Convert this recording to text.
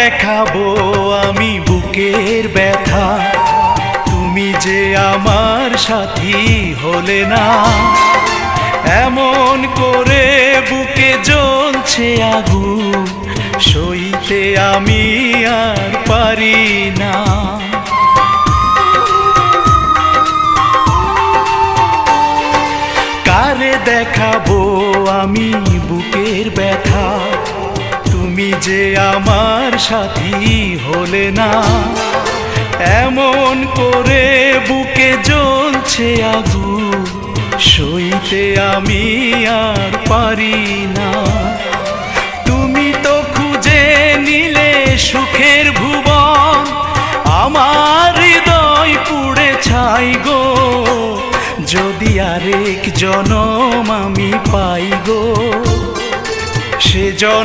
দেখাবো আমি বুকের ব্যথা, তুমি যে আমার সাথী হলে না। এমন করে বুকে জ্বলছে আগুন, সইতে আমি আর পারি না। কারে দেখাবো আমি বুকের ব্যথা, তুমি যে আমার সাথী হলে না। এমন করে বুকে জ্বলছে আগুন, সইতে আমি আর পারি না। তুমি তো খুঁজে নিলে সুখের ভুবন, আমার হৃদয় পুড়ে ছাই গো। যদি আরেক জনম আমি পাই গো, সে জন